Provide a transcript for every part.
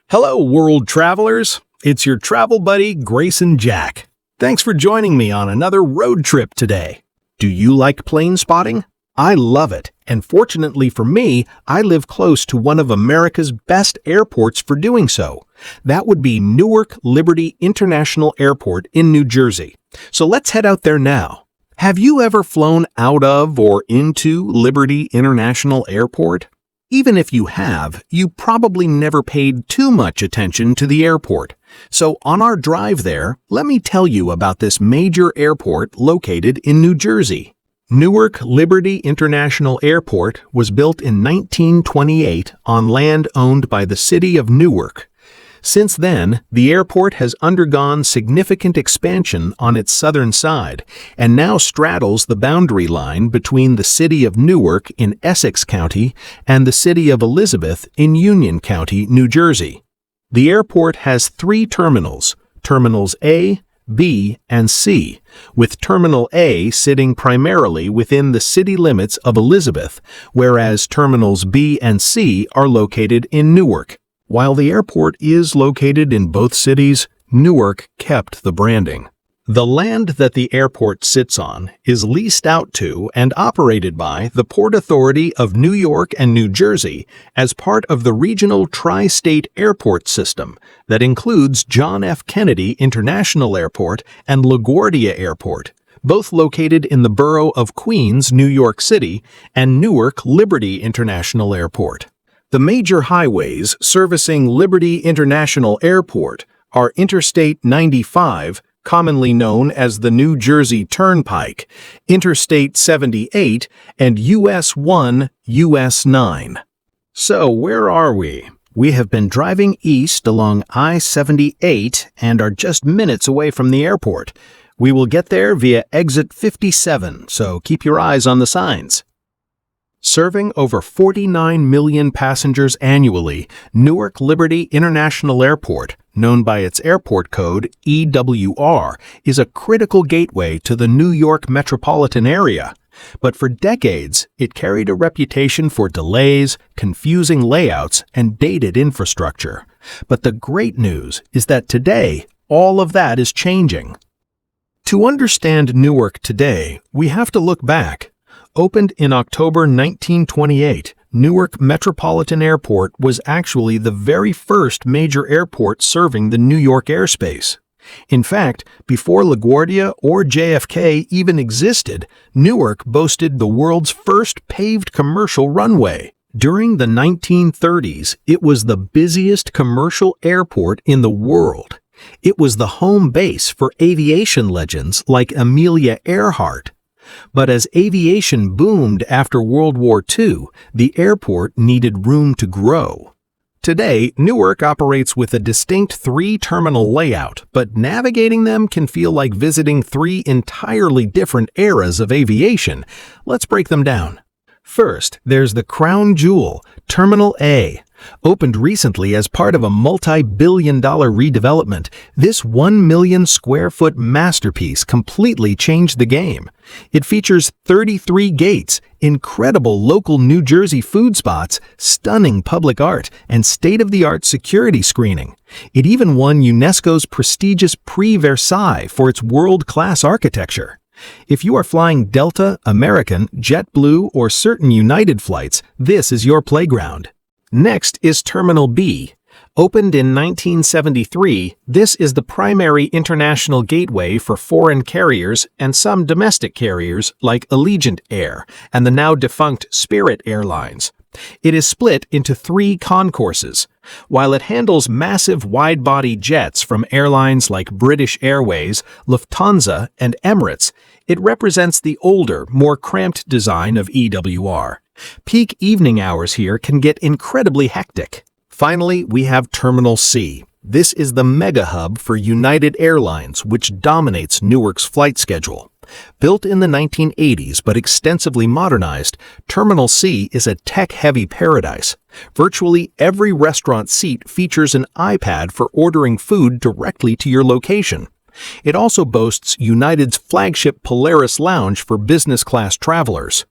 Hello, world travelers. It's your travel buddy, Grayson Jack. Thanks for joining me on another road trip today. Do you like plane spotting? I love it, and fortunately for me, I live close to one of America's best airports for doing so. That would be Newark Liberty International Airport in New Jersey. So let's head out there now. Have you ever flown out of or into Liberty International Airport? Even if you have, you probably never paid too much attention to the airport. So on our drive there, let me tell you about this major airport located in New Jersey. Newark Liberty International Airport was built in 1928 on land owned by the city of Newark. Since then, the airport has undergone significant expansion on its southern side and now straddles the boundary line between the city of Newark in Essex County and the city of Elizabeth in Union County, New Jersey. The airport has three terminals, Terminals A, B, and C, with Terminal A sitting primarily within the city limits of Elizabeth, whereas Terminals B and C are located in Newark. While the airport is located in both cities, Newark kept the branding. The land that the airport sits on is leased out to and operated by the Port Authority of New York and New Jersey as part of the regional tri-state airport system that includes John F. Kennedy International Airport and LaGuardia Airport, both located in the borough of Queens, New York City, and Newark Liberty International Airport. The major highways servicing Liberty International Airport are Interstate 95, commonly known as the New Jersey Turnpike, Interstate 78, and US 1, US 9. So where are we? We have been driving east along I-78 and are just minutes away from the airport. We will get there via exit 57, so keep your eyes on the signs. Serving over 49 million passengers annually, Newark Liberty International Airport, known by its airport code EWR, is a critical gateway to the New York metropolitan area. But for decades, it carried a reputation for delays, confusing layouts, and dated infrastructure. But the great news is that today, all of that is changing. To understand Newark today, we have to look back. Opened in October 1928, Newark Metropolitan Airport was actually the very first major airport serving the New York airspace. In fact, before LaGuardia or JFK even existed, Newark boasted the world's first paved commercial runway. During the 1930s, it was the busiest commercial airport in the world. It was the home base for aviation legends like Amelia Earhart. But as aviation boomed after World War II, the airport needed room to grow. Today, Newark operates with a distinct three-terminal layout, but navigating them can feel like visiting three entirely different eras of aviation. Let's break them down. First, there's the crown jewel, Terminal A. Opened recently as part of a multi-billion-dollar redevelopment, this 1 million square foot masterpiece completely changed the game. It features 33 gates, incredible local New Jersey food spots, stunning public art, and state-of-the-art security screening. It even won UNESCO's prestigious Prix Versailles for its world-class architecture. If you are flying Delta, American, JetBlue, or certain United flights, this is your playground. Next is Terminal B. Opened in 1973, this is the primary international gateway for foreign carriers and some domestic carriers like Allegiant Air and the now defunct Spirit Airlines. It is split into three concourses. While it handles massive wide-body jets from airlines like British Airways, Lufthansa, and Emirates, it represents the older, more cramped design of EWR. Peak evening hours here can get incredibly hectic. Finally, we have Terminal C. This is the mega hub for United Airlines, which dominates Newark's flight schedule. Built in the 1980s but extensively modernized, Terminal C is a tech-heavy paradise. Virtually every restaurant seat features an iPad for ordering food directly to your location. It also boasts United's flagship Polaris Lounge for business-class travelers.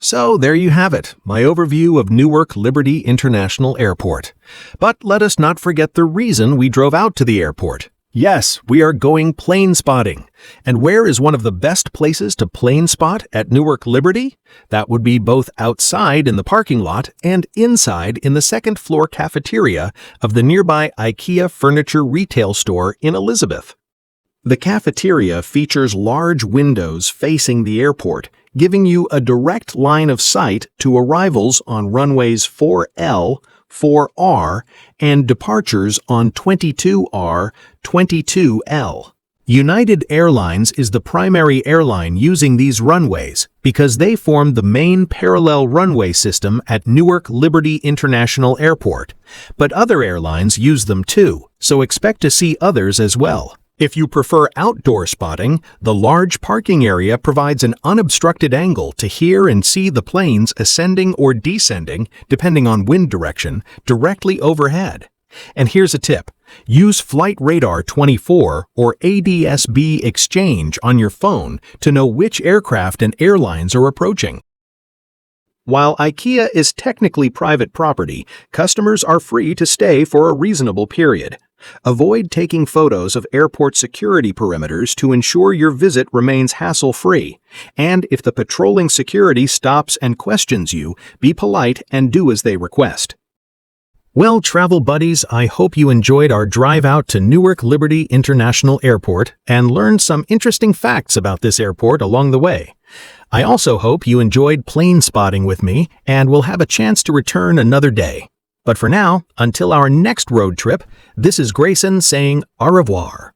So there you have it, my overview of Newark Liberty International Airport. But let us not forget the reason we drove out to the airport. Yes, we are going plane spotting. And where is one of the best places to plane spot at Newark Liberty? That would be both outside in the parking lot and inside in the second-floor cafeteria of the nearby IKEA furniture retail store in Elizabeth. The cafeteria features large windows facing the airport, giving you a direct line of sight to arrivals on runways 4L, 4R, and departures on 22R, 22L. United Airlines is the primary airline using these runways because they form the main parallel runway system at Newark Liberty International Airport. But other airlines use them too, so expect to see others as well. If you prefer outdoor spotting, the large parking area provides an unobstructed angle to hear and see the planes ascending or descending, depending on wind direction, directly overhead. And here's a tip. Use Flight Radar 24 or ADS-B Exchange on your phone to know which aircraft and airlines are approaching. While IKEA is technically private property, customers are free to stay for a reasonable period. Avoid taking photos of airport security perimeters to ensure your visit remains hassle-free. And if the patrolling security stops and questions you, be polite and do as they request. Well, travel buddies, I hope you enjoyed our drive out to Newark Liberty International Airport and learned some interesting facts about this airport along the way. I also hope you enjoyed plane spotting with me and will have a chance to return another day. But for now, until our next road trip, this is Grayson saying au revoir.